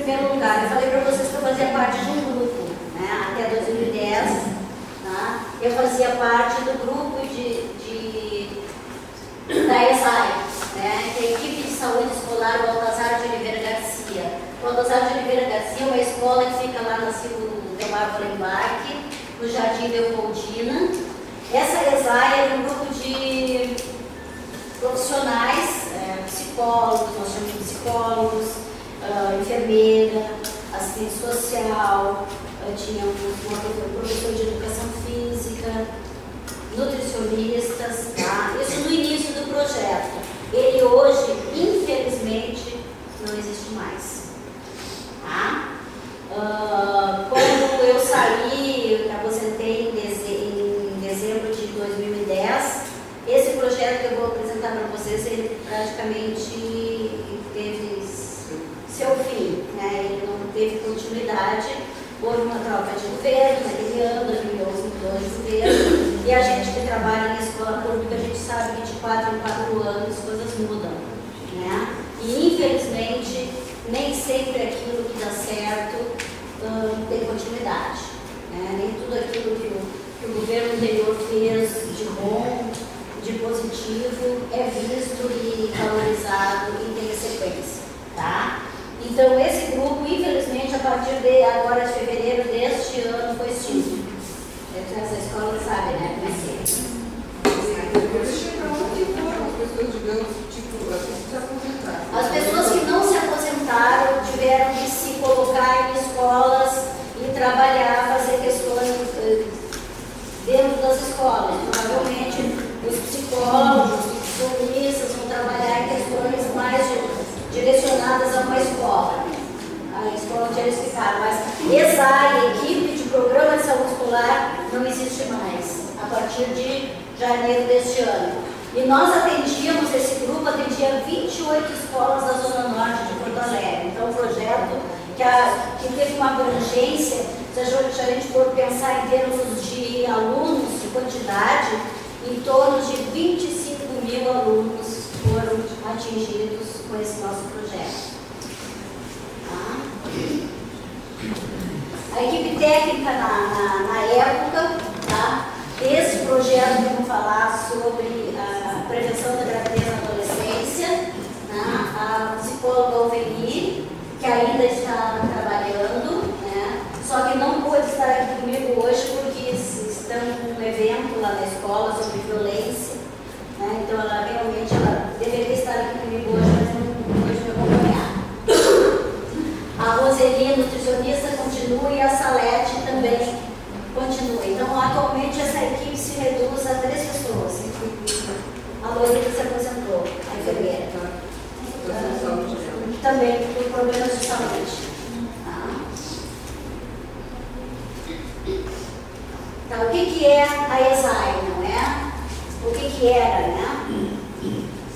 primeiro lugar, eu falei para vocês que eu fazia parte de um grupo, né? Até 2010, tá? Eu fazia parte do grupo da ESAI, né? Que é a Equipe de Saúde Escolar Baltazar de Oliveira Garcia. Baltazar de Oliveira Garcia é uma escola que fica lá na Silvio Delmar Volenbach, no Jardim Leopoldina. Essa ESAI é um grupo de profissionais, psicólogos, nós chamamos de psicólogos, enfermeira, assistente social, tínhamos um professor de educação física, nutricionistas, tá? Isso no início do projeto. Ele hoje, infelizmente, não existe mais. Tá? Quando eu saí, aposentei em dezembro de 2010, esse projeto que eu vou apresentar para vocês, ele praticamente teve seu fim, né? Ele não teve continuidade. Houve uma troca de governo naquele ano, 2011, mudou de governo, e a gente que trabalha na escola pública, a gente sabe que de 4 em 4 anos as coisas mudam, né? E infelizmente, nem sempre aquilo que dá certo tem continuidade, né? Nem tudo aquilo que o governo anterior fez de bom, de positivo, é visto e valorizado e tem sequência, tá? Então, esse grupo, infelizmente, a partir de agora de fevereiro deste ano, foi extinto. Essa escola sabe, né? Como é que é. As pessoas que não se aposentaram tiveram que se colocar em escolas e trabalhar, fazer questões dentro das escolas. Provavelmente, os psicólogos, os nutricionistas vão trabalhar em questões mais direcionadas a uma escola. A escola já eles ficaram, mas ESAI, Equipe de Programa de Saúde Escolar, não existe mais, a partir de janeiro deste ano. E nós atendíamos, esse grupo atendia 28 escolas da Zona Norte de Porto Alegre. Então, um projeto que teve uma abrangência, se a gente for pensar em termos de alunos, de quantidade, em torno de 25 mil alunos foram atingidos com esse nosso projeto. Tá? A equipe técnica na época, tá? Desse projeto, vamos falar sobre a prevenção da gravidez na adolescência, tá? A psicóloga Alveni, que ainda está trabalhando, né? Só que não pôde estar aqui comigo hoje porque estão com um evento lá na escola sobre violência. Então, ela realmente deveria estar aqui comigo hoje, mas não pôde me acompanhar. A Roseli, nutricionista, continua, e a Salete também continua. Então, atualmente, essa equipe se reduz a 3 pessoas. A Lorita se aposentou, a enfermeira. Também por problemas de saúde. Tá, o que é a ESAI, não é? O que era, né?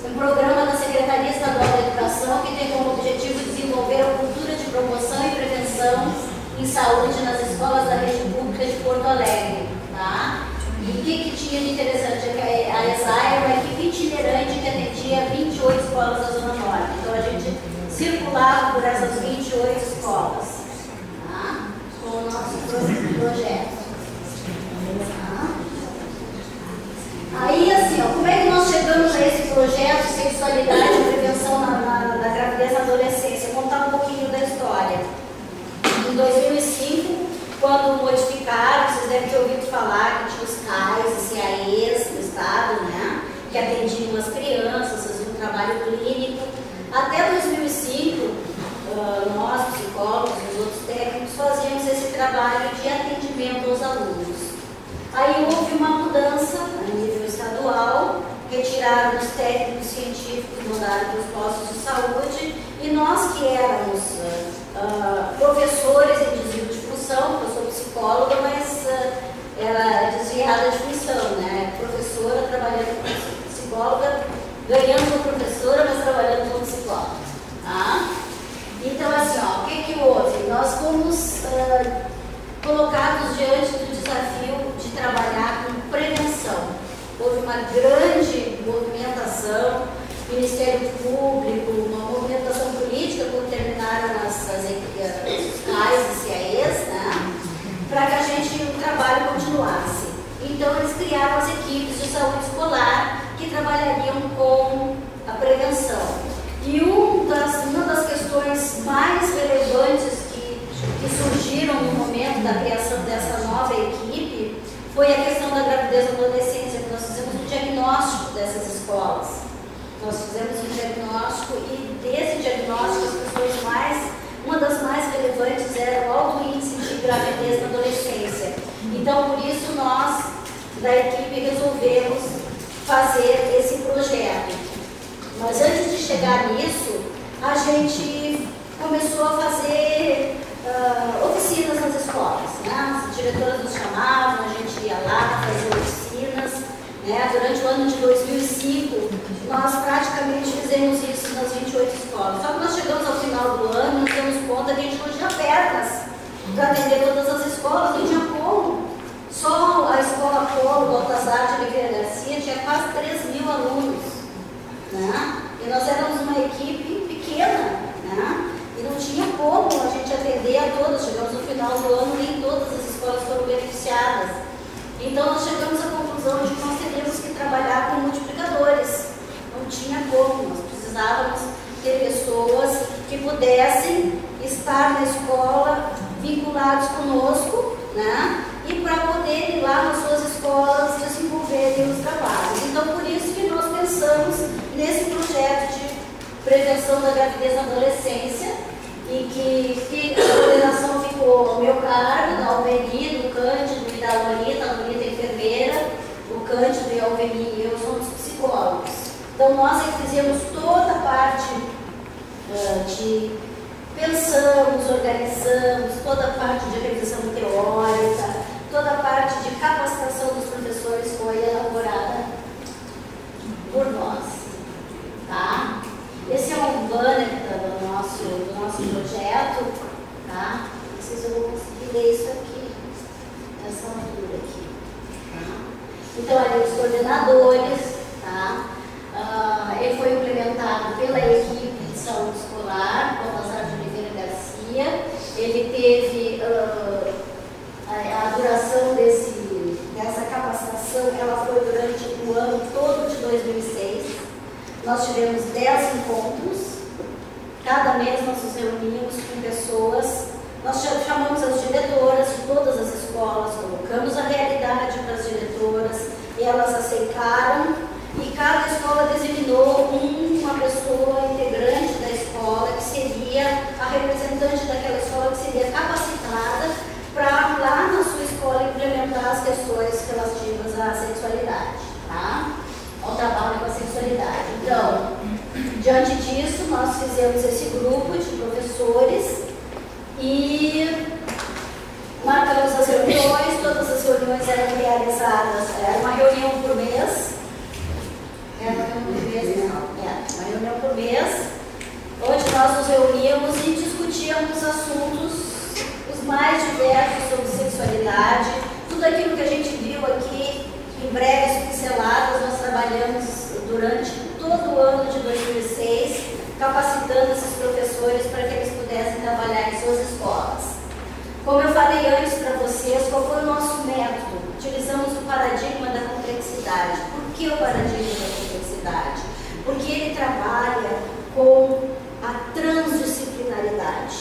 Um programa da Secretaria Estadual da Educação que tem como objetivo desenvolver a cultura de promoção e prevenção em saúde nas escolas da rede pública de Porto Alegre, tá? E o que tinha de interessante é que a ESAI é uma equipe itinerante que atendia 28 escolas da Zona Norte. Então, a gente circulava por essas 28 escolas, tá? Com o nosso projeto. Aí, assim, ó, como é que nós chegamos a esse projeto Sexualidade e Prevenção da Gravidez na Adolescência? Vou contar um pouquinho da história. Em 2005, quando modificaram, vocês devem ter ouvido falar que tinha os CAIs e CAEs do Estado, né? Que atendiam as crianças, faziam um trabalho clínico. Até 2005, nós, psicólogos e os outros técnicos, fazíamos esse trabalho de atendimento aos alunos. Aí houve uma mudança a nível estadual, retiraram os técnicos científicos, mandaram para os postos de saúde, e nós que éramos professores em desvio de função, eu sou psicóloga, mas era desviada de função, né? Professora trabalhando como psicóloga, ganhando como professora, mas trabalhando como psicóloga. Tá? Então, assim, ó, o que houve? Nós fomos colocados diante do desafio de trabalhar com prevenção. Houve uma grande movimentação, Ministério Público, uma movimentação política, quando terminaram continuasse. Então eles criaram as equipes de saúde escolar que trabalhariam com a prevenção. E uma das questões mais relevantes que surgiram no momento da criação dessa nova equipe foi a questão da gravidez na adolescência, que nós fizemos um diagnóstico dessas escolas. Nós fizemos um diagnóstico e desse diagnóstico uma das mais relevantes era o alto índice de gravidez na adolescência. Então, por isso, nós da equipe resolvemos fazer esse projeto. Mas antes de chegar nisso, a gente começou a fazer oficinas nas escolas, né? As diretoras nos chamavam, a gente ia lá fazer oficinas, né? Durante o ano de 2005, nós praticamente fizemos isso nas 28 escolas. Só que nós chegamos ao final do ano e nos demos conta que a gente não tinha pernas para atender todas as escolas, não tinha como. Só a escola Polo, Baltazar de Oliveira Garcia, tinha quase 3.000 alunos, né? E nós éramos uma equipe pequena, né? E não tinha como a gente atender a todas. Chegamos no final do ano, nem todas as escolas foram beneficiadas. Então nós chegamos à conclusão de que nós teríamos que trabalhar com multiplicadores. Não tinha como, nós precisávamos ter pessoas que pudessem estar na escola vinculados conosco, né? E para poder ir lá nas suas escolas desenvolverem os trabalhos. Então, por isso que nós pensamos nesse projeto de prevenção da gravidez na adolescência, e que a coordenação ficou ao meu cargo, da Alveni, do Cândido e da Alvanita. A Alvanita é enfermeira, o Cândido e a Alveni e eu somos psicólogos. Então, nós é que fizemos toda a parte de pensamos, organizamos, toda a parte de revisão teórica, toda a parte de capacitação dos professores foi elaborada por nós, tá? Esse é um banner do nosso projeto, tá? Não sei se eu vou conseguir ler isso aqui, essa altura aqui, tá? Então, ali os coordenadores, tá? Ele foi implementado pela equipe de saúde escolar, Baltazar de Oliveira Garcia. Ele teve a duração dessa capacitação, ela foi durante o ano todo de 2006. Nós tivemos 10 encontros, cada mês nós nos reuníamos com pessoas, nós chamamos as diretoras de todas as escolas, colocamos a realidade para as diretoras, e elas aceitaram, e cada escola designou uma pessoa integrante da escola, que seria a representante daquela escola, que seria capacitada para lá na sua escola implementar as questões relativas à sexualidade, tá? Ao trabalho com a sexualidade. Então, diante disso, nós fizemos esse grupo de professores e marcamos as reuniões. Todas as reuniões eram realizadas, era uma reunião por mês. Era uma reunião por mês, não. Uma reunião por mês, onde nós nos reuníamos e discutíamos assuntos os mais diversos sobre sexualidade, tudo aquilo que a gente viu aqui em breves pinceladas. Nós trabalhamos durante todo o ano de 2006, capacitando esses professores para que eles pudessem trabalhar em suas escolas. Como eu falei antes para vocês, qual foi o nosso método? Utilizamos o paradigma da complexidade. Por que o paradigma da complexidade? Porque ele trabalha com a transdisciplinaridade.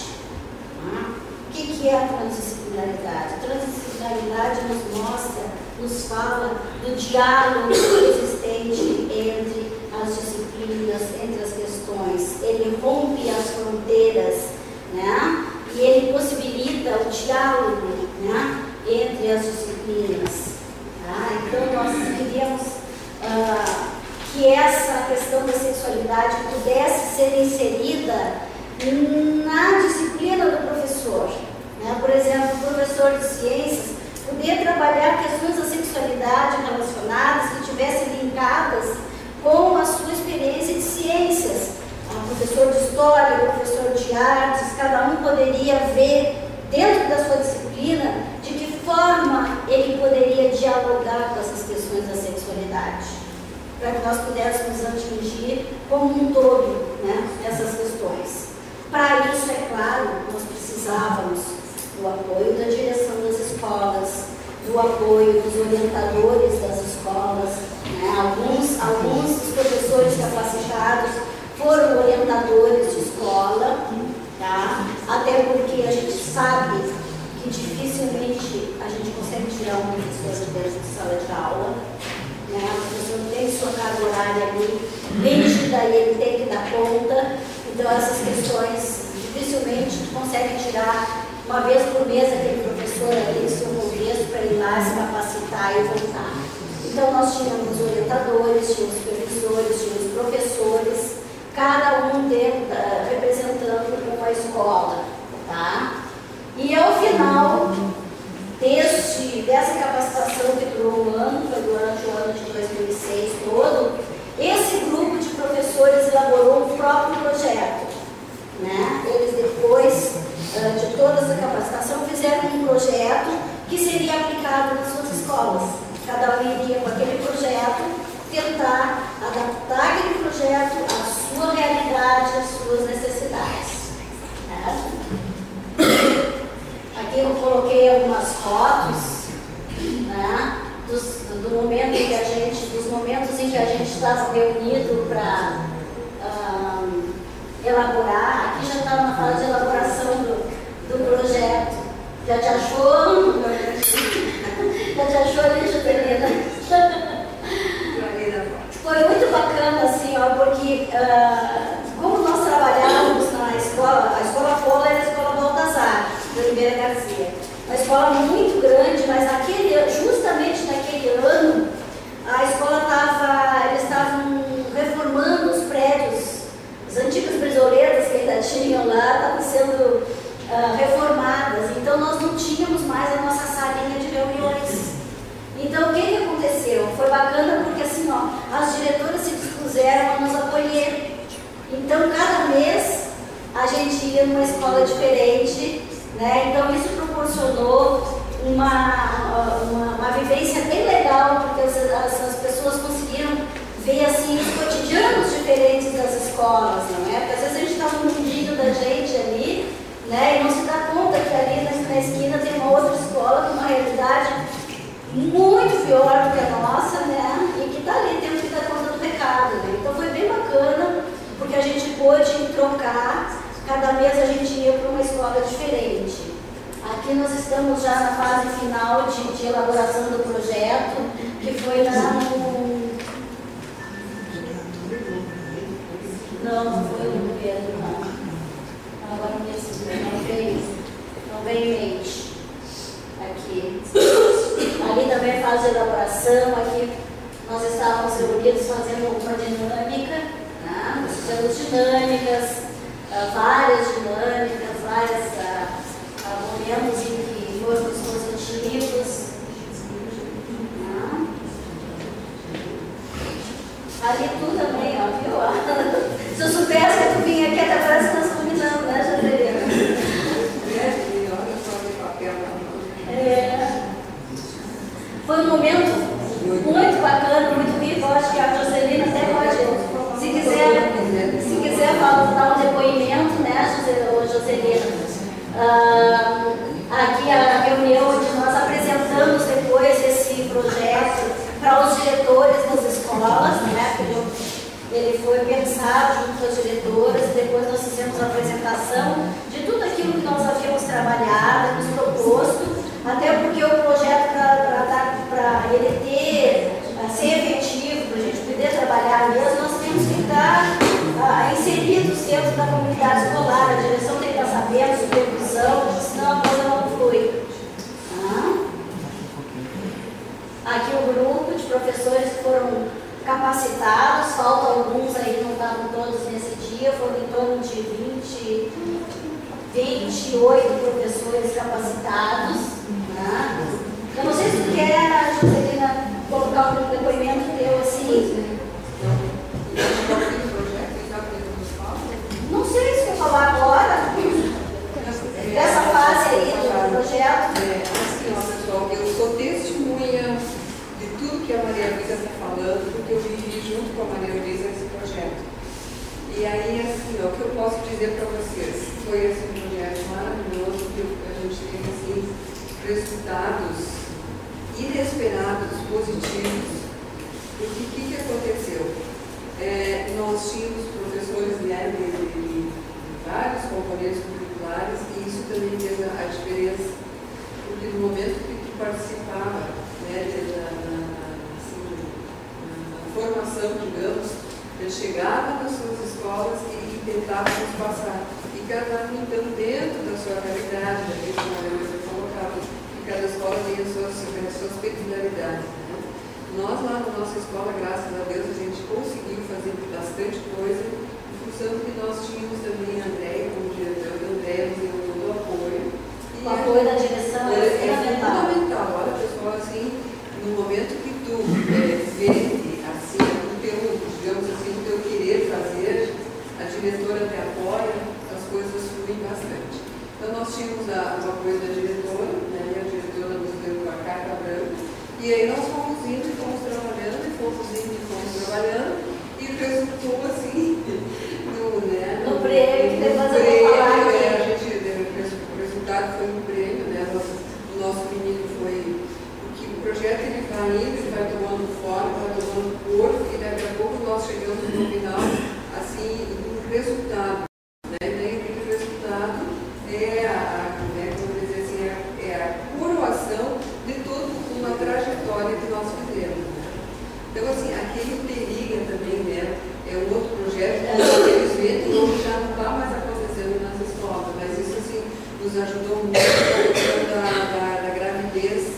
O que é a transdisciplinaridade? A transdisciplinaridade nos fala do diálogo existente entre as disciplinas, entre as questões. Ele rompe as fronteiras, né? E ele possibilita o diálogo, né, entre as disciplinas. Tá? Então, nós queríamos que essa questão da sexualidade pudesse ser inserida na disciplina do professor. Né? Por exemplo, o professor de ciências poder trabalhar questões da sexualidade relacionadas que estivessem linkadas com a sua experiência de ciências. O professor de história, o professor de artes, cada um poderia ver dentro da sua disciplina de que forma ele poderia dialogar com essas questões da sexualidade, para que nós pudéssemos atingir como um todo, né, essas questões. Para isso, é claro, nós precisávamos do apoio da direção das escolas, do o apoio dos orientadores das escolas, né? Alguns dos professores capacitados foram orientadores de escola, tá? Até porque a gente sabe que dificilmente a gente consegue tirar um professor de dentro de sala de aula, né? O professor tem sua carga horária ali, rígida, e ele tem que dar conta. Então essas questões dificilmente consegue tirar uma vez por mês aquele professor ali, seu contexto, para ir lá se capacitar e voltar. Então nós tínhamos orientadores, tínhamos supervisores, tínhamos professores, cada um representando uma escola, tá? E ao final dessa capacitação que durou um ano, foi durante o ano de 2006 todo, esse grupo de professores elaborou um próprio projeto, né? Eles depois de toda essa capacitação fizeram um projeto que seria aplicado nas suas escolas. Cada um iria com aquele projeto tentar adaptar aquele projeto à sua realidade, às suas necessidades. Aqui eu coloquei algumas fotos, né, dos momentos em que a gente estava reunido para elaborar. Aqui já estava na fase de elaboração do projeto. Já te achou? Já te achou ali, Jutelina? Foi muito bacana, assim, ó, porque como nós trabalhávamos na escola, a escola Polo era a escola Baltazar, da Ribeira Garcia. Uma escola muito grande, mas justamente naquele ano, a escola eles estavam reformando os prédios, as antigas brisoletas que ainda tinham lá, estavam sendo reformadas. Então nós não tínhamos mais a nossa salinha de reuniões. Então o que aconteceu? Foi bacana porque assim, ó, as diretoras se dispuseram a nos acolher. Então cada mês a gente ia numa escola diferente, né? Então isso proporcionou uma vivência bem legal, porque as pessoas conseguiram ver assim os cotidianos diferentes das escolas, não é? Porque às vezes a gente está no mundinho da gente ali, né? E não se dá conta que ali na esquina tem uma outra escola com uma realidade muito pior do que a nossa, né? E que está ali tendo que dar conta do recado, né? Então foi bem bacana, porque a gente pôde trocar, cada mês a gente ia para uma escola diferente. Aqui nós estamos já na fase final de elaboração do projeto, que foi Não foi no governo, não. Agora não veio em mente. Aqui. Ali também é fase de elaboração, aqui nós estávamos reunidos fazendo uma dinâmica, né? Nós fizemos dinâmicas, várias dinâmicas, momentos em que foram positivos. Ali tu também, ó, viu? Se eu soubesse que tu vinha aqui, até parece que nós combinamos, né, Jaderina? Foi um momento muito bacana, muito rico. Eu acho que a Joselina até pode, se quiser dar um depoimento, né, Joselina? Aqui a reunião onde nós apresentamos depois esse projeto para os diretores das escolas, né? Ele foi pensado junto com as diretoras, e depois nós fizemos a apresentação de tudo aquilo que nós havíamos trabalhado, nos proposto, até porque o projeto, para ele ser efetivo, para a gente poder trabalhar mesmo, nós temos que estar inseridos dentro da comunidade escolar, a direção tem que estar sabendo, supervisão, senão a coisa não flui. Aqui o grupo de professores que foram capacitados, faltam alguns aí, não estavam todos nesse dia, foram em torno de 28 professores capacitados. Eu não sei se tu quer, Joselina, colocar um depoimento teu assim. Não sei se quer falar agora, dessa fase aí do projeto. Assim, ó, pessoal, eu sou testemunha de tudo que a Maria Luísa está falando, porque eu vivi junto com a Maria Luísa esse projeto. E aí, assim, ó, o que eu posso dizer para vocês? Foi esse projeto maravilhoso, que a gente teve, assim, resultados positivos. Porque o que aconteceu? Nós tínhamos professores, né, de vários componentes curriculares, e isso também fez a diferença, porque no momento que tu participava, né, na formação, digamos, ele chegava nas suas escolas e tentava nos passar, e cada um então dentro da sua realidade, da mesma maneira que eu colocava, que cada escola tem as suas peculiaridades. Né? Nós lá na nossa escola, graças a Deus, a gente conseguiu fazer bastante coisa, em função que nós tínhamos também a Andréia como diretora, a Andréia nos deu todo o apoio. O apoio da direção é fundamental. Olha, pessoal, assim, no momento que tu vende assim, o teu, digamos assim, o teu querer fazer, a diretora te apoia, as coisas fluem bastante. Então nós tínhamos o apoio da diretora, né, e a diretora nos deu a carta branca, e aí nós fomos indo e fomos trabalhando, e resultou assim, no prêmio, que depois eu vou falar o resultado foi um prêmio, né? O nosso menino foi, porque o projeto ele vai indo, ele vai tomando forma, vai tomando corpo, e daqui a pouco nós chegamos no final, assim, um resultado, né? E daí aquele resultado é a coroação de toda uma trajetória que nós fizemos. Né? Então, assim, aquele Periga também, né? É um outro projeto que infelizmente hoje já não está mais acontecendo nas escolas, mas isso assim nos ajudou muito na questão da gravidez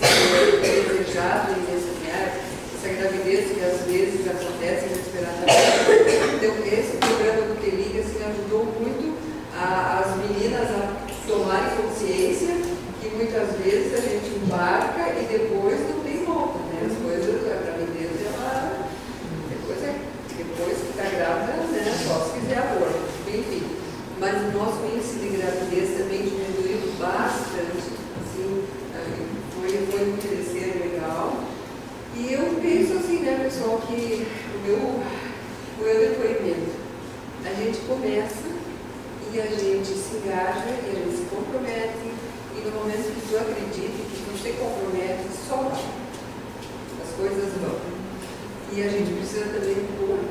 desejada e necessária, essa gravidez que às vezes acontece inesperadamente. Então esse programa do Periga assim, ajudou muito as meninas a tomarem consciência que muitas vezes a gente embarca e depois não tem volta, né? As coisas, a gravidez ela depois que está grávida, né, só se quiser aborto, enfim. Mas o nosso índice de gravidez também diminuiu bastante, assim, foi um crescer legal. E eu penso assim, né, pessoal, que o meu depoimento, a gente começa e a gente se engaja e a gente se compromete, e no momento que tu acredita, que tu se compromete, só vai. As coisas vão. E a gente precisa também pôr um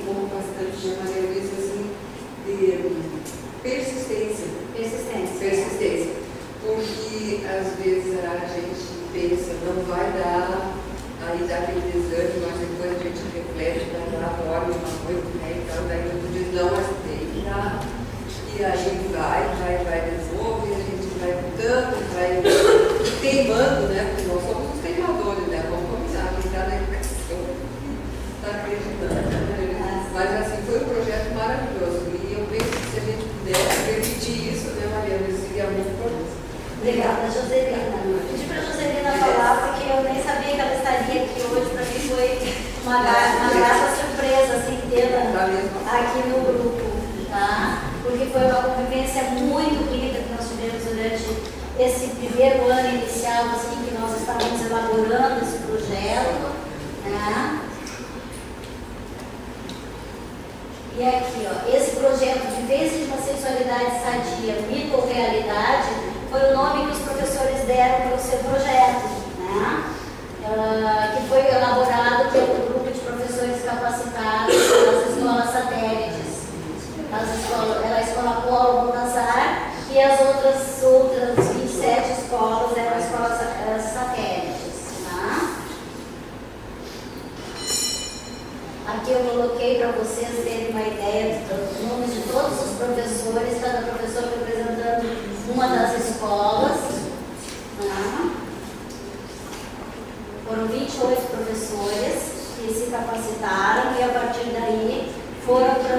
pouco bastante de maneira assim, de persistência. Persistência. Porque às vezes a gente pensa, não vai dar, aí dá aquele desânimo, mas depois a gente reflete, dorme uma coisa, né? Então daí tu diz, não, mas tem que dar. E aí vai de novo, e a gente vai lutando, vai teimando, né? Porque nós somos os teimadores, né? Vamos combinar, quem está na educação está acreditando. Mas assim, foi um projeto maravilhoso. E eu penso que se a gente pudesse repetir isso, né, Mariana, seria muito bom. Obrigada, Joselina. Pedi para a Joselina falar, porque eu nem sabia que ela estaria aqui hoje. Para mim foi uma grata surpresa, assim, tê-la aqui no grupo, tá? Porque foi uma convivência muito rica que nós tivemos durante esse primeiro ano inicial, assim, que nós estávamos elaborando esse projeto, né? E aqui, ó, esse projeto de Vivência de uma Sexualidade Sadia, Mito ou Realidade, foi o nome que os professores deram para o seu projeto, né? Que foi elaborado pelo grupo de professores capacitados das escolas satélites. A escola Polo Baltazar e as outras 27 escolas eram escolas satélites. Né? Aqui eu coloquei para vocês terem uma ideia dos nomes de todos os professores, cada professor representando uma das escolas. Né? Foram 28 professores que se capacitaram e a partir daí foram para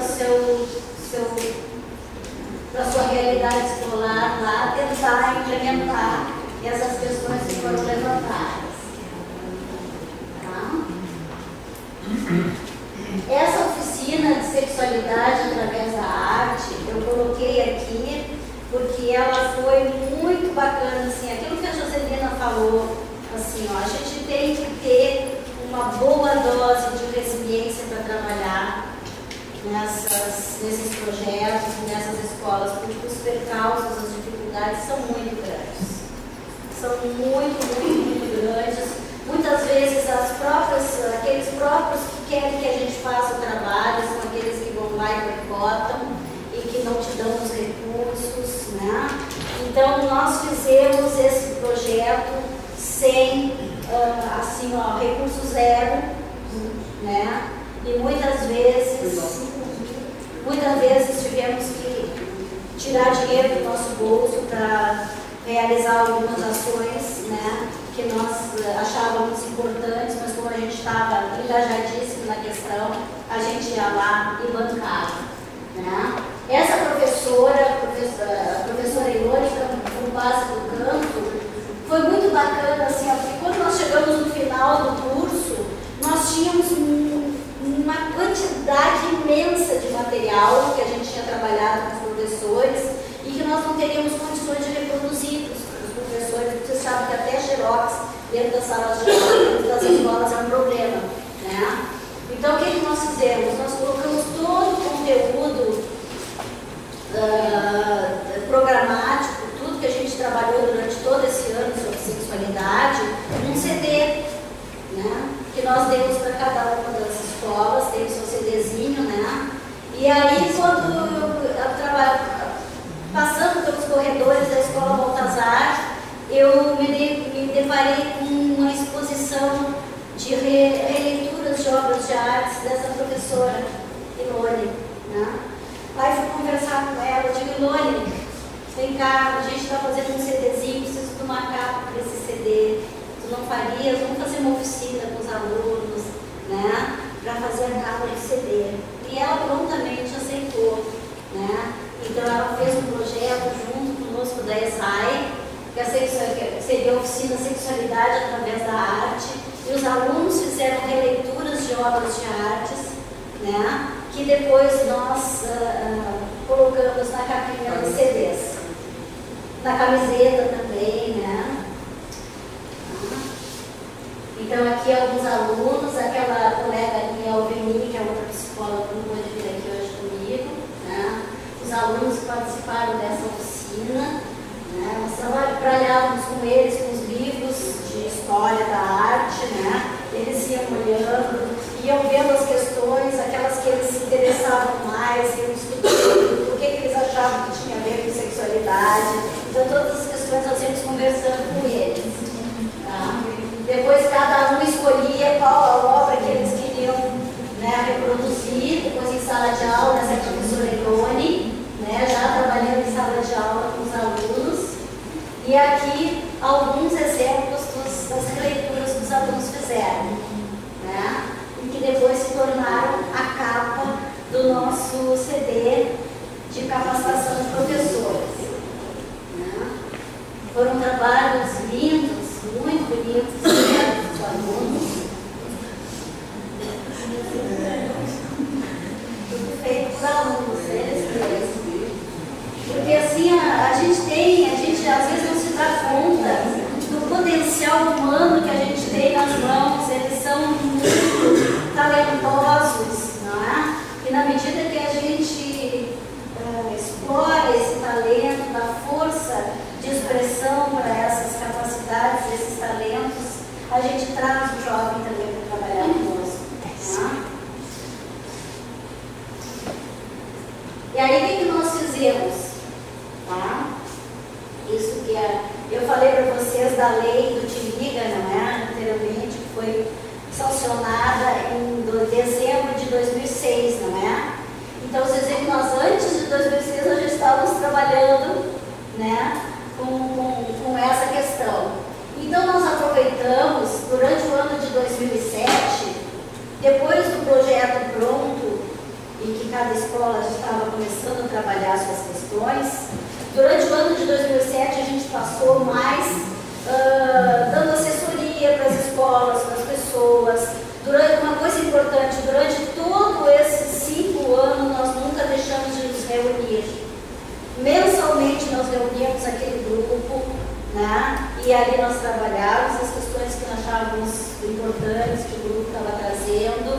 a sua realidade escolar lá tentar implementar essas questões que foram levantadas. Tá? Essa oficina de sexualidade através da arte, eu coloquei aqui porque ela foi muito bacana, assim, aquilo que a Joselina falou, assim, ó, a gente tem que ter uma boa dose de resiliência para trabalhar nesses projetos, nessas escolas, porque os percalços, as dificuldades são muito grandes. São muito grandes. Muitas vezes as assim, ó, recurso zero, né? E muitas vezes tivemos que tirar dinheiro do nosso bolso para realizar algumas ações, né, que nós achávamos importantes, mas como a gente estava engajadíssimo na questão, a gente ia lá e bancava, né? Essa professora, a professora Ilônica, com base do canto, foi muito bacana, assim, porque quando nós chegamos no final do curso, nós tínhamos uma quantidade imensa de material que a gente tinha trabalhado com os professores e que nós não teríamos condições de reproduzir para os professores. Você sabe que até xerox dentro das salas de aula, dentro das escolas é um problema, né? Então, o que nós fizemos? Nós colocamos todo o conteúdo programático, tudo que a gente trabalhou durante todo esse ano sobre sexualidade, num CD, né? Que nós demos para cada uma das escolas, tem o seu CDzinho, né? E aí, passando pelos corredores da Escola Baltazar, eu me deparei com uma exposição de releituras de obras de artes dessa professora, Ilone, né? Aí fui conversar com ela, eu digo, Ilone, vem cá, a gente está fazendo um CDzinho, preciso de uma capa para esse CD. Tu não farias? Vamos fazer uma oficina com os alunos, né? Para fazer a capa do CD. E ela prontamente aceitou, né? Então ela fez um projeto junto conosco da ESAI, que seria a oficina Sexualidade através da arte, e os alunos fizeram releituras de obras de artes, né? Que depois nós colocamos na capinha dos CDs. Na camiseta também, né? Então aqui alguns alunos, aquela colega minha, Alveni, que é outra psicóloga que não pôde vir aqui hoje comigo, né? Os alunos que participaram dessa oficina, né? Nós trabalhávamos com eles, com os livros de história da arte, né? Eles iam olhando, iam vendo as questões, aquelas que eles se interessavam mais, iam estudando o que eles achavam que tinha a ver com sexualidade. Então todas as questões nós íamos conversando com eles. Tá? Depois cada um escolhia qual a obra que eles queriam, né, reproduzir, depois em sala de aula, essa professora Ilone, né, já trabalhando em sala de aula com os alunos. E aqui alguns exemplos das releituras que os alunos fizeram, né, e que depois se tornaram a capa do nosso CD de capacitação de professores. Né. Foram trabalhos lindos, muito bonitos, dos alunos. Tudo feito por alunos, eles mesmos. Porque assim, a gente às vezes não se dá conta do potencial humano que a gente tem nas mãos. Eles são muito talentosos, não é? E na medida que a gente explora esse talento, dá força de expressão para essas capacidades, esses talentos, a gente traz o jovem também para trabalhar conosco. Tá? E aí, o que nós fizemos? Tá? Isso que eu falei para vocês da lei do Te Liga, não é? Anteriormente, que foi sancionada em dezembro de 2006, não é? Então, vocês veem que nós, antes de 2006, nós já estávamos trabalhando, né, com essa questão. Então, nós aproveitamos, durante o ano de 2007, depois do projeto pronto, e que cada escola já estava começando a trabalhar suas questões, durante o ano de 2007, a gente passou mais dando assessoria para as escolas, para as pessoas. Uma coisa importante, durante todo esses 5 anos, nós nunca deixamos de nos reunir. Mensalmente nós reuníamos aquele grupo, né? E ali nós trabalhávamos as questões que nós achávamos importantes, que o grupo estava trazendo,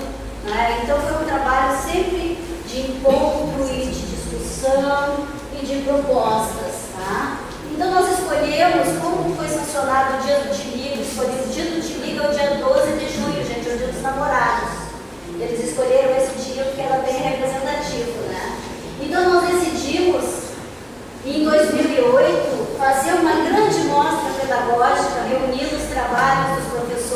né? Então foi um trabalho sempre de encontro e de discussão e de propostas, tá? Então nós escolhemos, como foi sancionado o dia do Te Liga, escolhemos o dia do Te Liga é o dia 12 de junho, gente, é o dia dos namorados. Eles escolheram esse dia porque era bem representativo, né? Então nós decidimos, em 2008, fazer uma grande mostra pedagógica, reunindo os trabalhos dos professores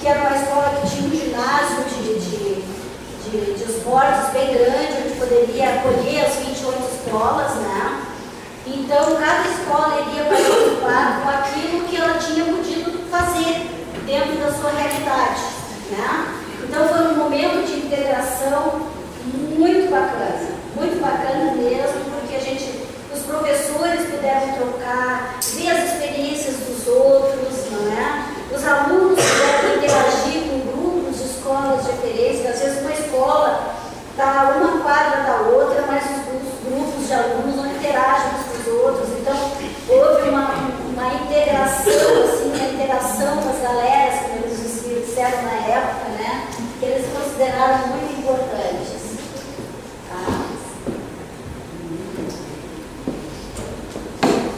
que era uma escola que tinha um ginásio de esportes bem grande, onde poderia acolher as 28 escolas, né? Então, cada escola iria participar com aquilo que ela tinha podido fazer dentro da sua realidade, né? Então, foi um momento de integração muito bacana mesmo, porque os professores puderam trocar, ver as experiências dos outros, não é? Os alunos puderam interagir com grupos de escolas diferentes, às vezes uma escola está uma quadra da outra, mas os grupos de alunos não interagem uns com os outros, então houve uma integração, assim, a interação das galeras, como eles disseram na época, né? Que eles consideraram muito importantes.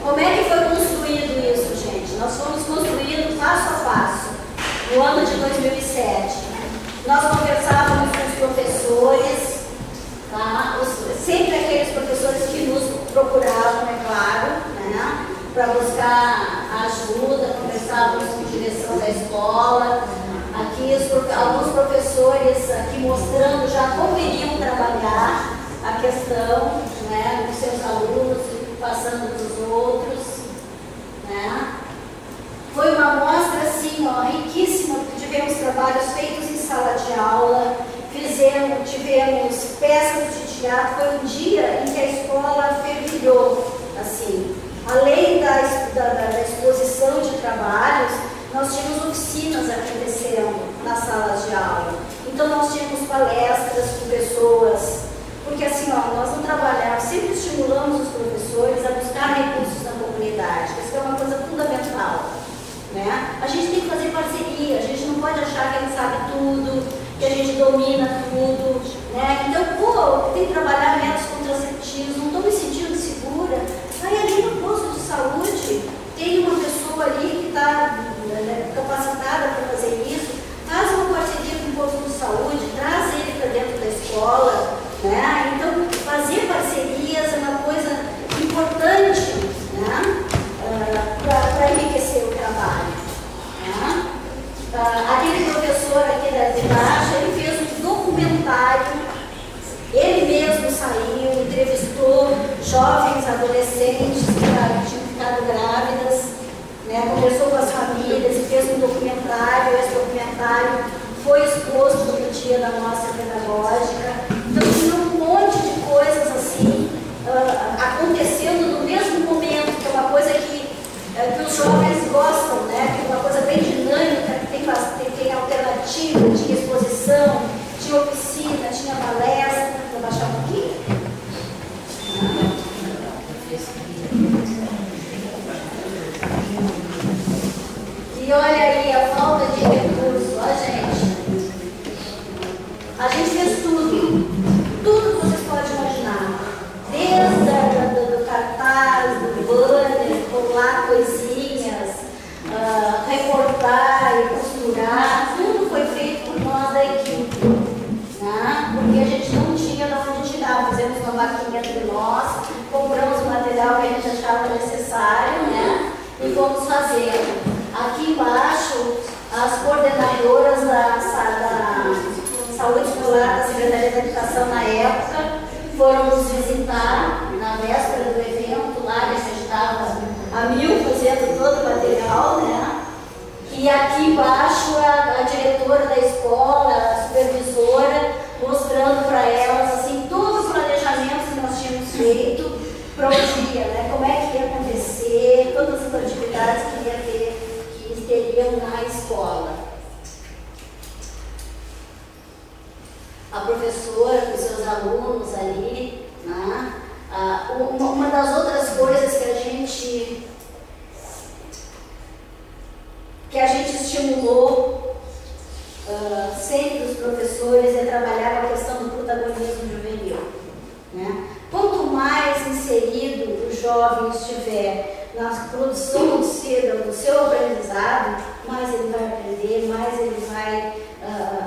Como é que foi construído isso, gente? Nós fomos construindo passo a passo. No ano de 2007, nós conversávamos com os professores, tá? Sempre aqueles professores que nos procuravam, é claro, né? Para buscar ajuda, conversávamos com a direção da escola. Aqui alguns professores aqui mostrando já como iriam trabalhar a questão, né, dos seus alunos, passando dos outros, né? Foi uma mostra assim, ó, riquíssima, porque tivemos trabalhos feitos em sala de aula, tivemos peças de teatro. Foi um dia em que a escola fervilhou, assim. Além da exposição de trabalhos, nós tínhamos oficinas acontecendo nas salas de aula. Então nós tínhamos palestras com pessoas, porque assim, ó, nós não trabalhamos, sempre estimulamos os professores a buscar recursos na comunidade, isso é uma coisa fundamental, né? A gente tem que fazer parceria, a gente não pode achar que a gente sabe tudo, que a gente domina tudo, né? Então, pô, tem que trabalhar métodos contraceptivos, não estou me sentindo segura, aí ali no posto de saúde tem uma pessoa ali que está capacitada para fazer isso, faz uma parceria com o posto de saúde, traz ele para dentro da escola, né? Então, fazer parcerias é uma coisa importante, né? Para enriquecer o trabalho, né? Aquele professor aqui de baixo, ele fez um documentário, ele mesmo saiu, entrevistou jovens, adolescentes que tinham ficado grávidas, né? Conversou com as famílias e fez um documentário. Esse documentário foi exposto no dia da mostra pedagógica. Então, tinha um monte de coisas assim, acontecendo no mesmo momento, que é uma coisa que os jovens gostam, né? Que é uma coisa bem dinâmica, que tem alternativa, tinha exposição, tinha oficina, tinha palestra. Vou baixar um pouquinho. E olha aí a falta de recurso, ó, gente. A gente fez tudo que vocês podem imaginar. Desde do cartaz, do banner, colar coisinhas, recortar e costurar, tudo foi feito por nós da equipe, né? Porque a gente não tinha de onde tirar. Fizemos uma vaquinha entre nós, compramos o material que a gente achava necessário, né? E fomos fazendo. Aqui embaixo, as coordenadoras da saúde escolar da Secretaria da Educação na época foram nos visitar na véspera do evento, lá que a gente estava a 1000 fazendo todo o material, né? E aqui embaixo a diretora da escola, a supervisora, mostrando para elas assim, todos os planejamentos que nós tínhamos feito para o dia, né? Como é que ia acontecer, todas as atividades que teriam na escola. A professora com seus alunos ali, né? Uma das outras coisas que a gente estimulou sempre os professores é trabalhar a questão do protagonismo juvenil, né? Quanto mais inserido o jovem estiver na produção do seu aprendizado, mais ele vai aprender, mais ele vai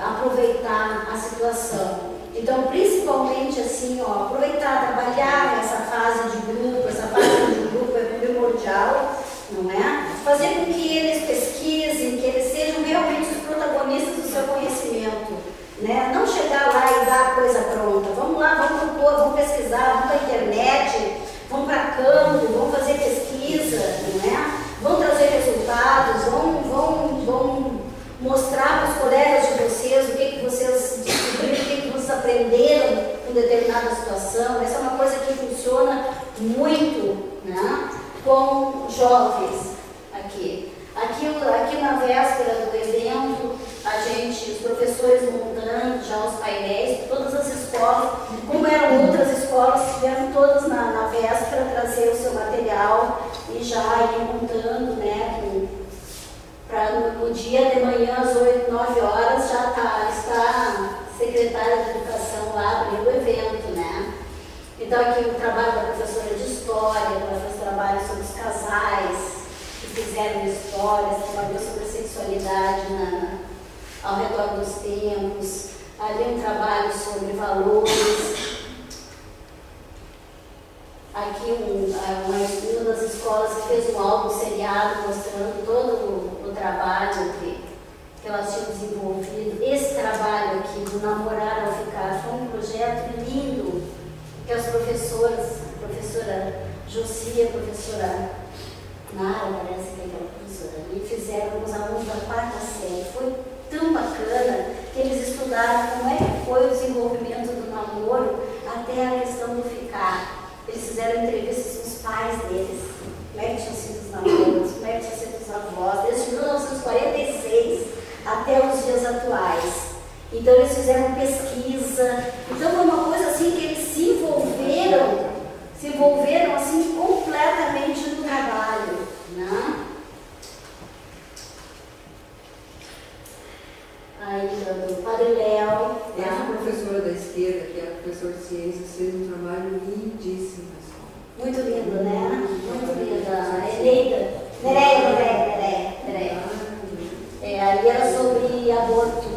aproveitar a situação. Então, principalmente assim, ó, aproveitar, trabalhar nessa fase de grupo, essa fase de grupo é primordial, não é? Fazer com que eles pesquisem, que eles sejam realmente os protagonistas né? Com jovens aqui. Aqui na véspera do evento, os professores montando já os painéis, todas as escolas, como eram outras escolas, tiveram todas na véspera trazer o seu material e já ir montando, né? Para no dia de manhã, às 8, 9 horas, já está a secretária de Educação lá abrindo o evento, né? Então aqui o trabalho da professora de História, ela fez trabalho sobre os casais, que fizeram histórias, trabalhou sobre a sexualidade ao redor dos tempos, ali um trabalho sobre valores. Aqui uma das escolas que fez um álbum seriado mostrando todo o trabalho que elas tinham desenvolvido. Esse trabalho aqui do Namorar ao Ficar foi um projeto lindo que as professoras, a professora Josia, a professora Nara, parece que é aquela professora ali, fizeram com os alunos da 4ª série. Foi tão bacana que eles estudaram como é que foi o desenvolvimento do namoro até a questão do ficar. Eles fizeram entrevistas com os pais deles, como é que tinham sido os namoros, como é que tinham sido os avós, desde 1946 até os dias atuais. Então eles fizeram pesquisa, então foi uma coisa assim que eles se envolveram assim completamente no trabalho, né? Aí o Padre Léo, a professora da esquerda, que é a professora de ciências, fez um trabalho lindíssimo. Muito lindo, né? Muito linda. Eneida. Nereia. Ali era sobre aborto,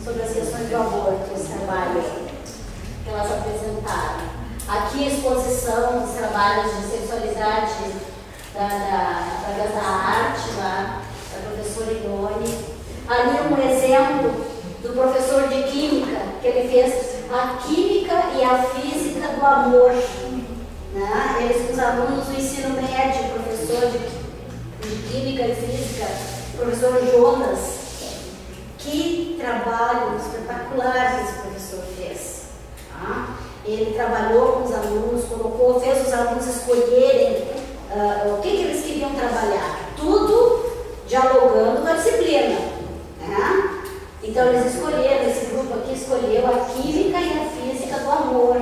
sobre as questões do aborto, esse trabalho que elas apresentaram. Aqui a exposição dos trabalhos de sexualidade através da arte, da professora Irone. Ali um exemplo do professor de Química, que ele fez a Química e a Física do Amor. Né? Eles com os alunos do ensino médio, professor de Química e Física, professor Jonas. Que trabalho espetacular que esse professor fez. Tá? Ele trabalhou com os alunos, fez os alunos escolherem o que eles queriam trabalhar. Tudo dialogando com a disciplina. Né? Então eles escolheram, esse grupo aqui escolheu a Química e a Física do Amor.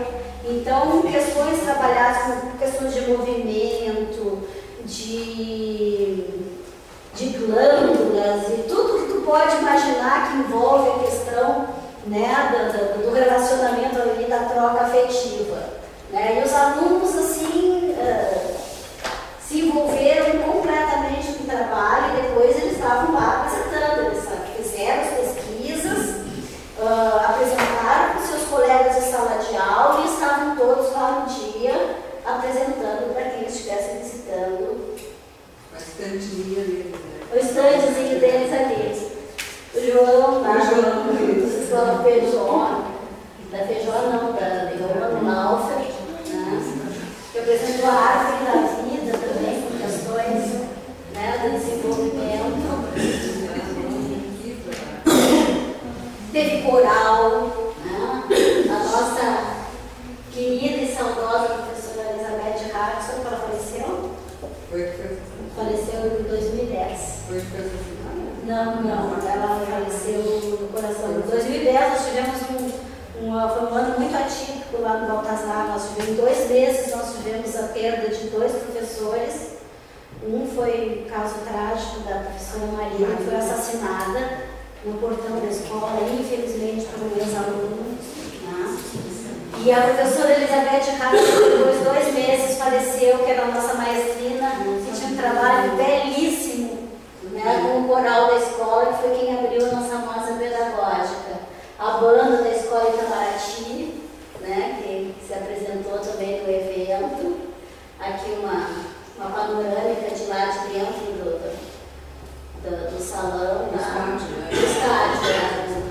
Então, questões trabalhadas com questões de movimento, de glândulas e tudo que tu pode imaginar que envolve a questão, né, do relacionamento ali, da troca afetiva. Né? E os alunos, assim, se envolveram completamente no trabalho e depois eles estavam lá apresentando, eles fizeram as pesquisas, apresentaram com seus colegas de sala de aula e estavam todos lá no dia apresentando para quem estivesse visitando. A estantezinha deles, né? O estandezinho deles ali. O João, da escola Feijó, da Feijó não, da João Malfer, né? Que apresentou a árvore da vida também, com questões, né, do desenvolvimento. Teve coral, né? A nossa querida e saudosa professora Elizabeth Hartson, que ela faleceu? Faleceu em 2010. Foi que foi assassinada? Não, ela faleceu no coração. Em 2010 nós tivemos foi um ano muito atípico lá no Baltazar. Nós tivemos 2 meses, nós tivemos a perda de 2 professores. Um foi um caso trágico da professora Maria, que foi assassinada no portão da escola, infelizmente por um ex-aluno. Né? E a professora Elizabeth Hartson, depois de 2 meses, faleceu, que era a nossa maestrina, que tinha um trabalho belíssimo, né, com o coral da escola, que foi quem abriu a nossa massa pedagógica. A banda da escola Itamaraty, né, que se apresentou também no evento. Aqui uma panorâmica de lá de dentro do salão, do estádio. Né?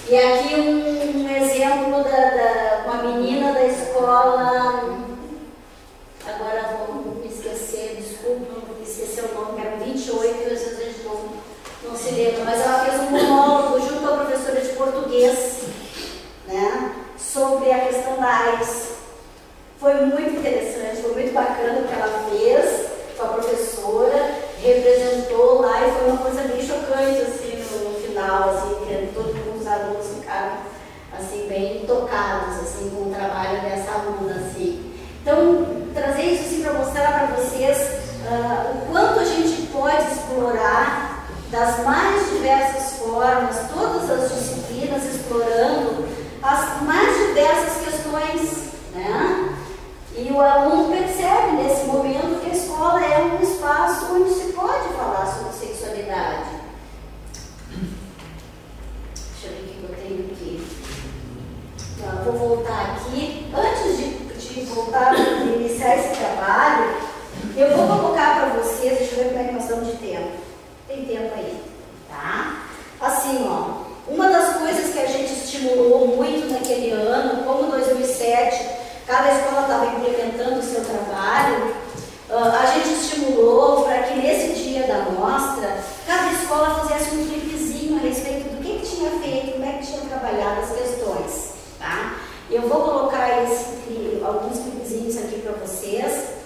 E aqui um exemplo uma menina da escola, agora vou me esquecer, desculpa, vou me esquecer o nome, que eram 28, às vezes a gente não se lembra, mas ela fez um monólogo junto com a professora de português, né, sobre a questão da AIDS. Foi muito interessante. interessante, foi muito bacana o que ela fez com a professora, representou lá e foi uma coisa bem chocante, assim, no final, assim, que todos os alunos ficaram, assim, bem tocados, assim, com o trabalho dessa aluna, assim. Então, trazer isso, assim, para mostrar para vocês o quanto a gente pode explorar das mais diversas formas, todas as disciplinas, explorando as mais diversas questões, né? E o aluno percebe nesse momento que a escola é um espaço onde se pode falar sobre sexualidade. Deixa eu ver o que eu tenho aqui. Então, eu vou voltar aqui. Antes de voltar a iniciar esse trabalho, eu vou colocar para vocês, deixa eu ver como é que nós estamos de tempo. Tem tempo aí, tá? Assim, ó, uma das coisas que a gente estimulou muito naquele ano, como 2007, cada escola estava implementando o seu trabalho, a gente estimulou para que nesse dia da mostra, cada escola fizesse um clipezinho a respeito do que tinha feito, como é que tinha trabalhado as questões, tá? Eu vou colocar alguns clipezinhos aqui para vocês,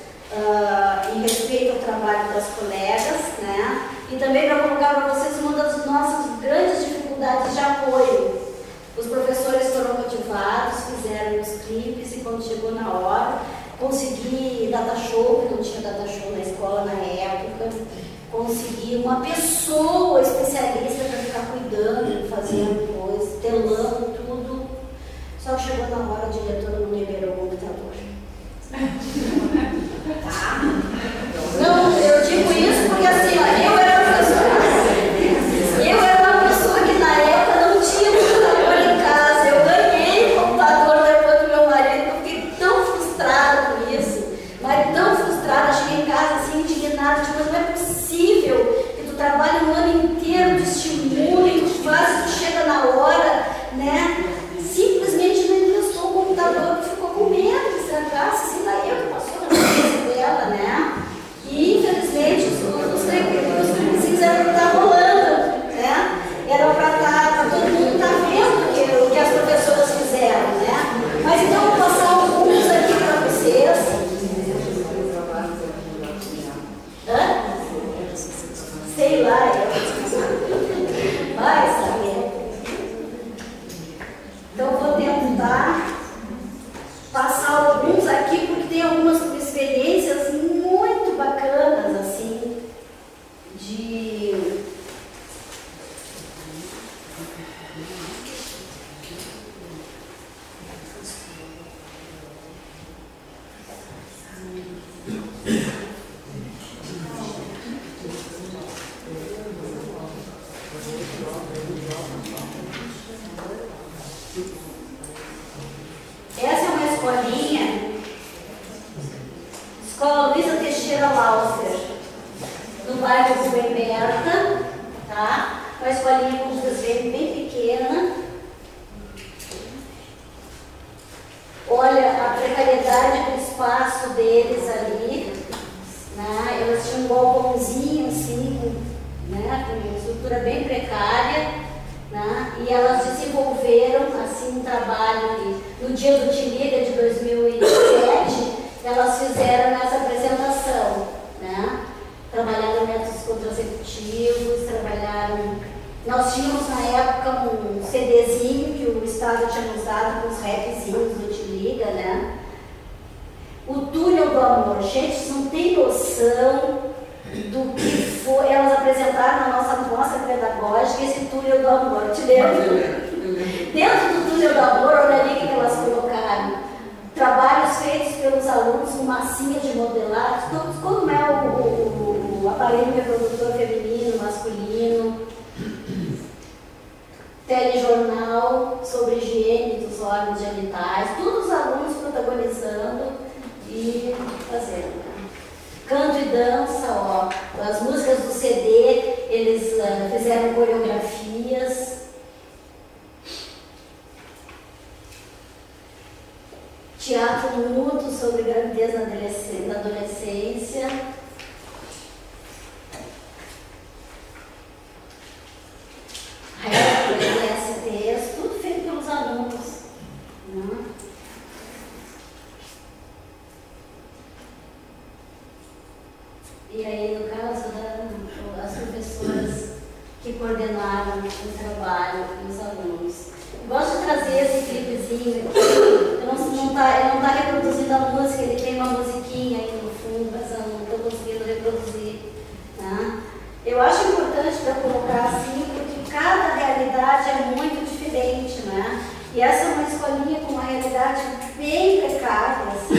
em respeito ao trabalho das colegas, né? E também para colocar para vocês uma das nossas grandes dificuldades de apoio. Os professores foram motivados, fizeram os clipes e quando chegou na hora, consegui data show, porque não tinha data show na escola na época, consegui uma pessoa especialista para ficar cuidando, fazendo coisas, telando tudo. Só que chegou na hora, a diretora não liberou o computador. Tá? Não, eu digo isso porque assim, ó, eu era uma pessoa que na época não tinha computador em casa. Eu ganhei o computador depois do meu marido, eu fiquei tão frustrada com isso, mas tão frustrada, cheguei em casa assim, indignada, tipo, não é possível que tu trabalha um ano inteiro, tu estimula e tu faz, tu chega na hora, né? Simplesmente não emprestou o computador, que ficou com medo de estragasse, assim, daí eu que passou na cabeça dela, né? E infelizmente os clipezinhos eram para estar rolando, né? Era para todo mundo estar vendo o que as professoras fizeram, né? Mas então eu vou passar alguns aqui para vocês. Hã? Sei lá, vai saber. Então eu vou tentar passar alguns aqui, porque tem algumas experiências muito bacanas, assim, de... Essa é uma escolinha, Escola Luísa Teixeira Lauser, no bairro do Emberta, tá? Uma escolinha com bem pequena. Olha a precariedade do espaço deles ali, né? Elas tinham um balcãozinho assim, né? Com uma estrutura bem precária. Né? E elas desenvolveram assim um trabalho ali. No dia do Te Liga de 2007, elas fizeram essa apresentação, né? Trabalharam métodos contraceptivos, trabalharam... Nós tínhamos na época um CDzinho que o Estado tinha nos dado com os rapzinhos do Te Liga, né? O Túnel do Amor. Gente, vocês não tem noção do que foi. Elas apresentaram na nossa mostra pedagógica esse túnel do amor. Te lembro? Dentro do túnel do amor, olha ali o que elas colocaram. Trabalhos feitos pelos alunos com massinha de modelagem, como é o aparelho reprodutor feminino, masculino, telejornal sobre higiene dos órgãos genitais, todos os alunos protagonizando e fazendo. Canto e dança, ó, as músicas do CD, eles fizeram coreografias. Teatro mudo sobre gravidez na adolescência. STs, tudo feito pelos alunos. Né? E aí, no caso, as professoras que coordenaram o trabalho e os alunos. Eu gosto de trazer esse clipezinho aqui. Ele não tá reproduzindo a música, ele tem uma musiquinha aí no fundo, mas eu não estou conseguindo reproduzir. Tá? Eu acho importante para colocar assim, porque cada realidade é muito diferente, né? E essa é uma escolinha com uma realidade bem precária, assim,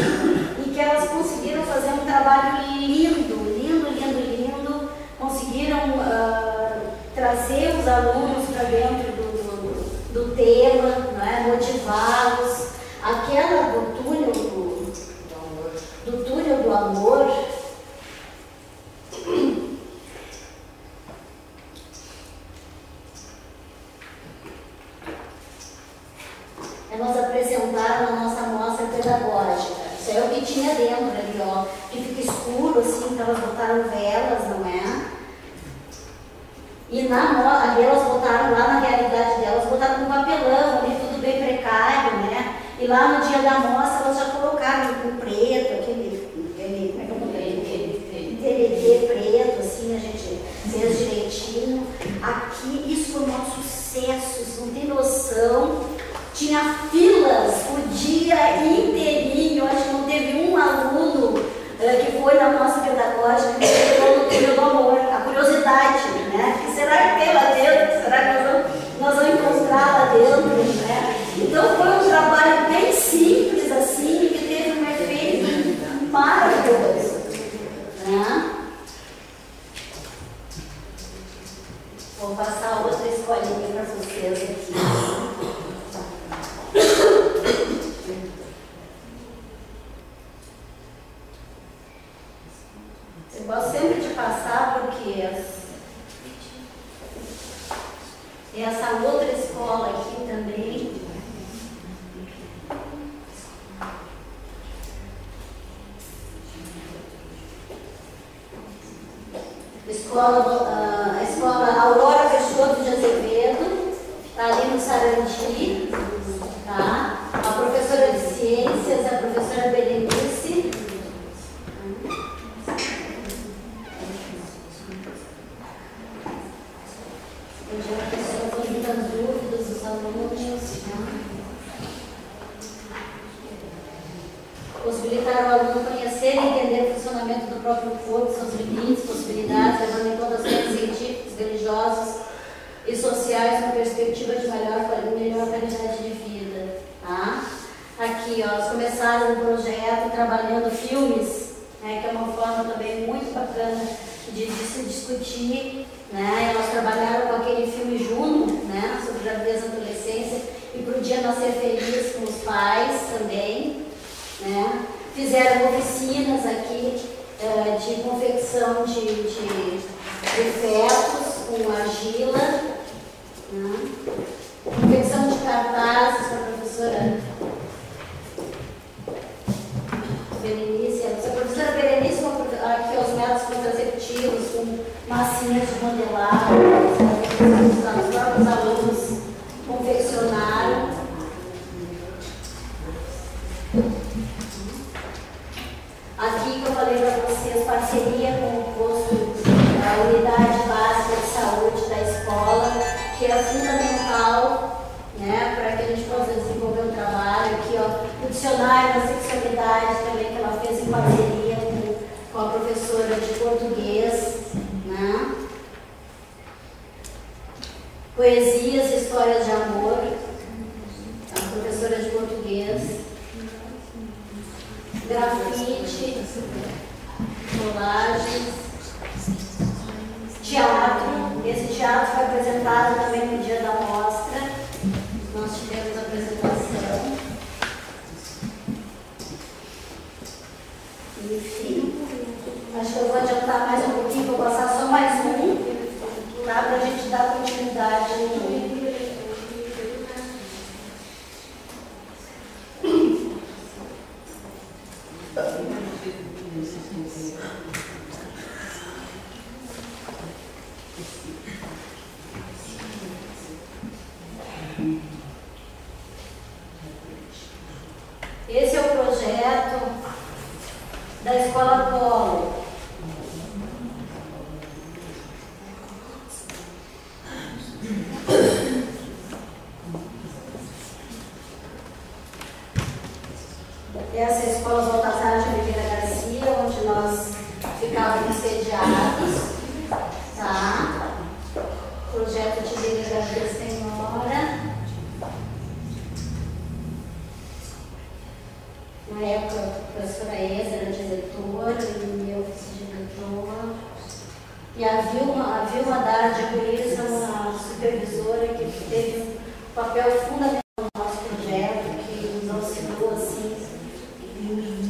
e que elas conseguiram fazer um trabalho lindo, lindo, lindo, lindo, conseguiram trazer os alunos para dentro do tema, né? Motivá-los. Aquela do túnel do amor, elas apresentaram a nossa amostra pedagógica. Isso é o que tinha dentro ali, ó, que fica escuro assim, então elas botaram velas, não é? E ali elas botaram, lá na realidade delas, botaram um papelão ali, tudo bem precário, né? E lá no dia da amostra elas já colocaram com preto, aquele DVD preto, assim, a gente fez direitinho. Aqui, isso foi um maior sucesso, vocês não tem noção. Tinha filas o dia inteirinho, acho que não teve um aluno que foi na nossa pedagógica que entrou no túnel do amor. A curiosidade, né? Que será que tem lá dentro? Será que nós vamos encontrar lá dentro, né? Então foi um trabalho bem simples assim, que teve um efeito maravilhoso, né? Vou passar outra escolinha para vocês aqui. Eu gosto sempre de passar porque essa outra escola aqui também a escola Aurora Peixoto de Azevedo, está ali no Sarandi, tá? A professora de ciências é a professora Berenice. Dúvidas dos alunos, né? Possibilitar o aluno conhecer e entender o funcionamento do próprio corpo, seus limites, possibilidades, levando em conta aspectos científicos, religiosos e sociais com perspectiva de melhor qualidade de vida. Tá? Aqui, ó, eles começaram um projeto trabalhando filmes, né, que é uma forma também muito bacana de se discutir, né? Elas trabalharam com aquele filme Juno, né, sobre gravidez e adolescência, e para o Dia Nascer Feliz com os pais também, né? Fizeram oficinas aqui de confecção de fetos com argila, né? Confecção de cartazes com a professora Berenice. A professora Berenice, aqui os métodos contraceptivos com massinhas de modelagem, os próprios alunos confeccionaram. Aqui que eu falei para vocês, parceria com o posto da Unidade Básica de Saúde da escola, que é fundamental, né, para que a gente possa desenvolver um trabalho. Aqui, ó, o dicionário da sexualidade também, que ela fez em parceria com a professora de português, né? Poesias e histórias de amor, a professora de português. Grafite, colagens, teatro. Esse teatro foi apresentado também no dia da mostra. Nós tivemos a apresentação. Enfim, acho que eu vou adiantar mais um pouquinho, vou passar só mais um, tá? Para a gente dar continuidade no. Esse é o projeto da Escola Polo. estavam sediados, tá? Projeto de Liberdade da Senhora. Na época, a professora Eza era diretora, e eu fui diretora. E a Vilma Dardi Aguriza, uma supervisora que teve um papel fundamental no nosso projeto, que nos auxiliou assim,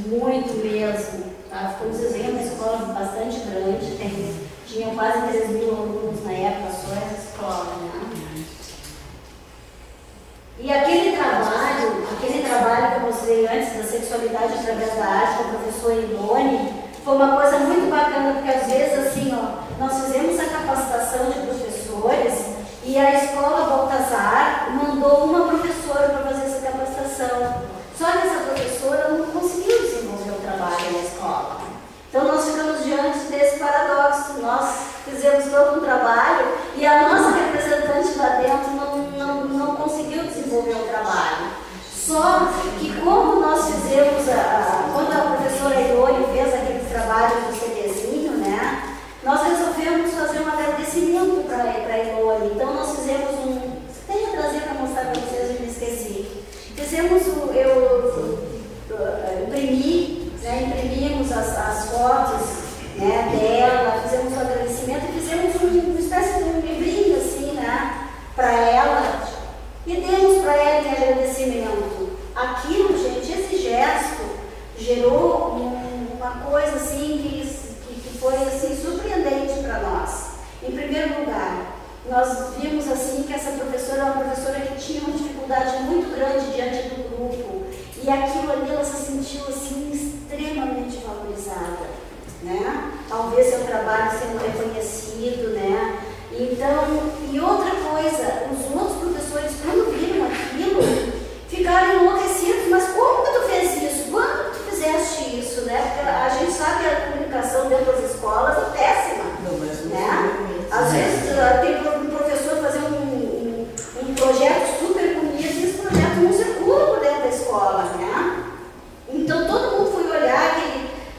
muito mesmo. Tá? Ficamos dizendo uma escola bastante grande, tinham quase 3.000 alunos na época só essa escola. Né? E aquele trabalho que eu mostrei antes da sexualidade através da arte com a professora Ilone, foi uma coisa muito bacana, porque às vezes assim, ó, nós fizemos a capacitação de professores e a escola Baltazar mandou uma professora para fazer essa capacitação. Só que essa professora não conseguiu desenvolver o trabalho na escola. Então nós ficamos diante desse paradoxo. Nós fizemos todo um trabalho e a nossa representante lá dentro não conseguiu desenvolver o trabalho. Só que como nós fizemos, quando a professora Ilone fez aquele trabalho do CDzinho, né, nós resolvemos fazer um agradecimento para a Ilone. Então nós fizemos tenho que trazer para mostrar para vocês, eu me esqueci. Imprimimos as fotos, né, dela, fizemos um agradecimento e fizemos uma espécie de um livrinho assim, né, para ela e demos para ela em agradecimento. Aquilo, gente, esse gesto gerou uma coisa assim que foi assim, surpreendente para nós. Em primeiro lugar, nós vimos assim que essa professora é uma professora que tinha uma dificuldade muito grande diante do grupo e aquilo ali ela se sentiu assim extremamente valorizada, né? Ao ver seu trabalho sendo reconhecido, né? Então, e outra coisa, os outros professores quando viram aquilo ficaram enlouquecidos, mas como que tu fez isso? Quando tu fizeste isso, né? Porque a gente sabe que a comunicação dentro das escolas é péssima, né? Às vezes tem um professor fazer um projeto super bonito e esse projeto não circula por dentro da escola, né? Então todo mundo foi olhar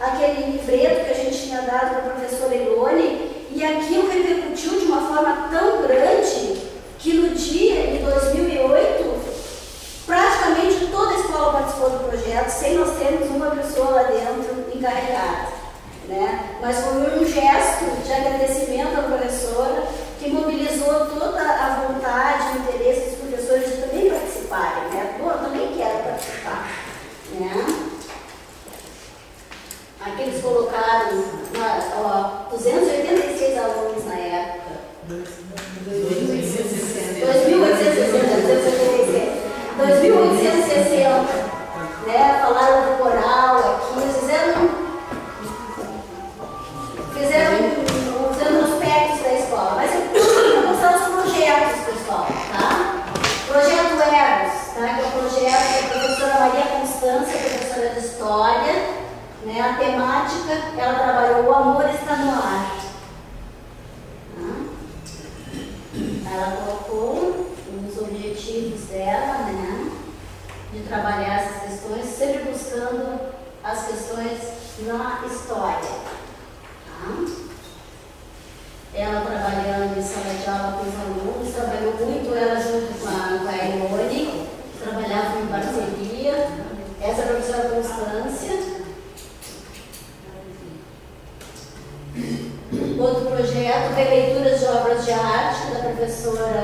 aquele livreto que a gente tinha dado para a professora Ilone e aquilo repercutiu de uma forma tão grande que no dia, em 2008, praticamente toda a escola participou do projeto, sem nós termos uma pessoa lá dentro encarregada. Né? Mas foi um gesto de agradecimento à professora que mobilizou toda a vontade e o interesse dos professores de também participarem. Né? Pô, eu também quero participar. Né? Aqui eles colocaram 286 alunos na época. 2.860, né? Falaram do coral aqui, usando os aspectos da escola, mas eu vou mostrar os projetos, pessoal, tá? Projeto Eros, tá? Que é o projeto da professora Maria Constância, professora de História, né? A temática, ela trabalhou O Amor Está no Ar. Ela colocou os objetivos dela, né? De trabalhar essas questões, sempre buscando as questões na história. Ela trabalhando em sala de aula com os alunos, trabalhou muito ela junto com a Ilone, trabalhavam em parceria. Essa é a professora Constância. Outro projeto, releituras de obras de arte, da professora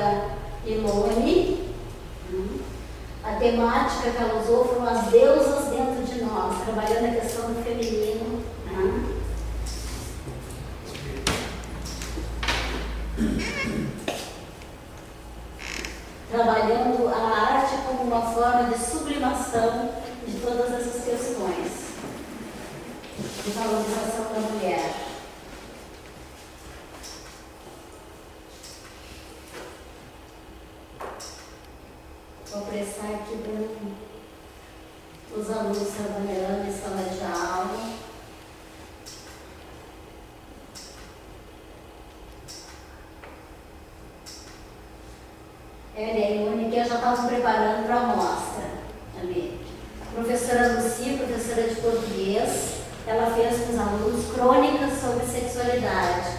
Ilone. A temática que ela usou foram as deusas dentro de nós, trabalhando a questão do feminino. Trabalhando a arte como uma forma de sublimação de todas essas questões, de valorização da mulher. Vou prestar aqui os alunos trabalhando em sala de aula. Ela e a Ilone já estavam preparando para a mostra ali. Professora Lucia, professora de português, ela fez com os alunos crônicas sobre sexualidade.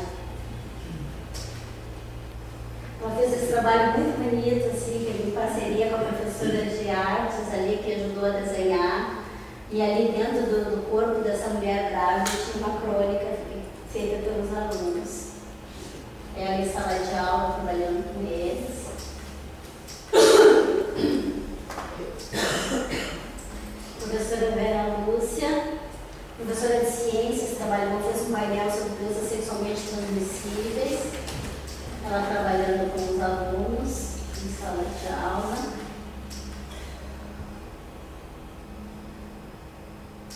Ela fez esse trabalho muito bonito, assim, em parceria com a professora de artes ali, que ajudou a desenhar. E ali dentro do corpo dessa mulher grávida tinha uma crônica feita pelos alunos. Ela em sala de aula, trabalhando com eles. Professora Vera Lúcia, professora de ciências, trabalhou, fez um painel sobre doenças sexualmente transmissíveis. Ela trabalhando com os alunos em sala de aula.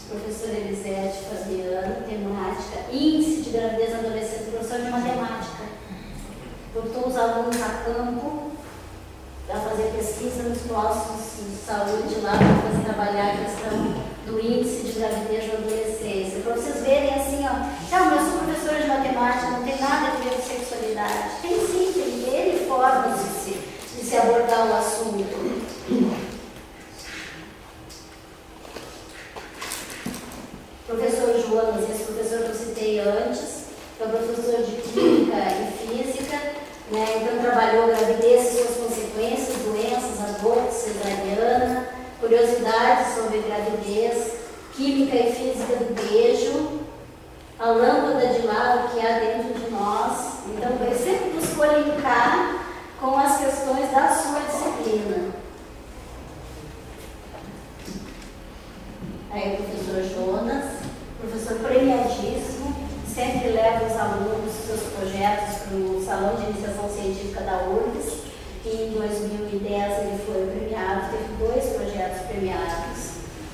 Professora Elisete Fabiano, temática, índice de gravidez na adolescência, professora de matemática. Botou os alunos a campo para fazer pesquisa nos postos de saúde lá, para fazer trabalhar a questão do índice de gravidez na adolescência. Para vocês verem assim, ó, não, eu sou professora de matemática, não tem nada a ver com sexualidade. Tem sim, tem formas de se abordar o assunto. Professor Jonas, esse professor que eu citei antes, que é professor de Química e Física, né? Então trabalhou gravidez e suas consequências, doenças, aborto, cesariana, curiosidades sobre gravidez, Química e Física do beijo, a lâmpada de lado que há dentro de nós. Então ele sempre buscou linkar com as questões da sua disciplina. Aí o professor Jonas, professor premiadíssimo, sempre leva os alunos, seus projetos para o Salão de Iniciação Científica da URGS, e em 2010 ele foi premiado, teve 2 projetos premiados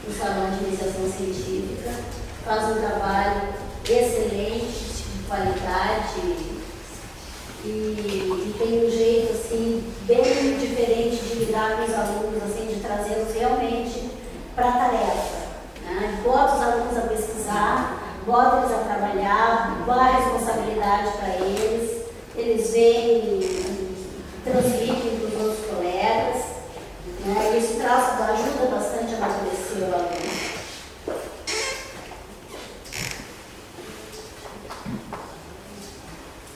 no Salão de Iniciação Científica, faz um trabalho excelente, de qualidade, e tem um jeito assim, bem diferente de lidar com os alunos, assim, de trazê-los realmente para a tarefa. Bota os alunos a pesquisar, bota eles a trabalhar, dá a responsabilidade para eles, eles veem e transmitem para os outros colegas, né? Isso ajuda bastante a amadurecer o aluno.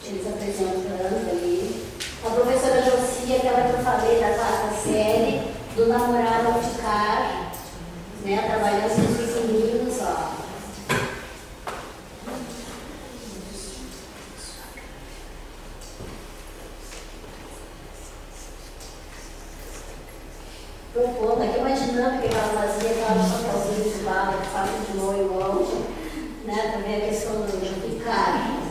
Eles apresentando ali. A professora Josia, aquela que eu falei da 4ª série, do namorado ao ficar, né? Trabalhando com os pequeninos, ó. Propondo aqui uma dinâmica que ela fazia, aquela chapéuzinho de barro, fato de noivo, né? Também a questão do ficar.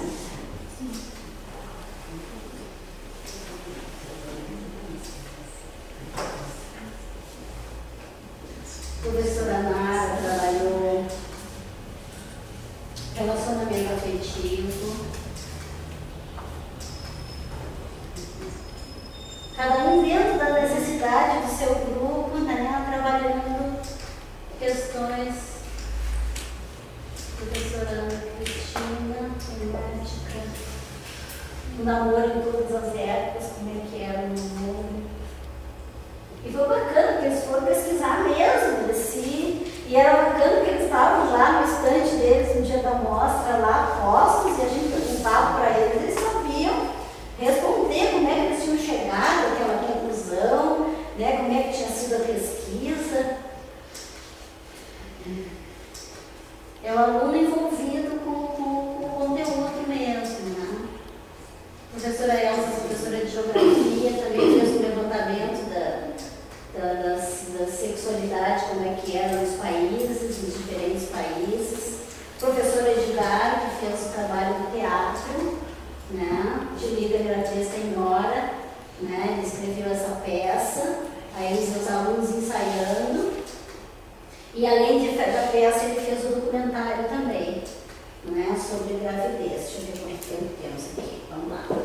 Professora Nara trabalhou relacionamento afetivo. Cada um dentro da necessidade do seu grupo, né, trabalhando questões. Professora Ana Cristina, temática, o namoro em todas as épocas, como é que era o namoro. E foi bacana, porque eles foram pesquisar mesmo de si, e era bacana que eles estavam lá no estande deles no dia da mostra, lá postos, e a gente perguntava para eles, eles sabiam responder como é que eles tinham chegado àquela conclusão, né, como é que tinha sido a pesquisa. É o aluno envolvido com o conteúdo mesmo, né? A professora Elsa, professora de Geografia, também fez um levantamento da sexualidade, como é que era nos países, nos diferentes países. Professora Edgar, que fez o trabalho do teatro, né? De Liga Gravidez Senhora, né? Ele escreveu essa peça, aí os seus alunos ensaiando. E além da peça, ele fez o documentário também, né? Sobre gravidez. Deixa eu ver quanto tempo temos aqui. Vamos lá.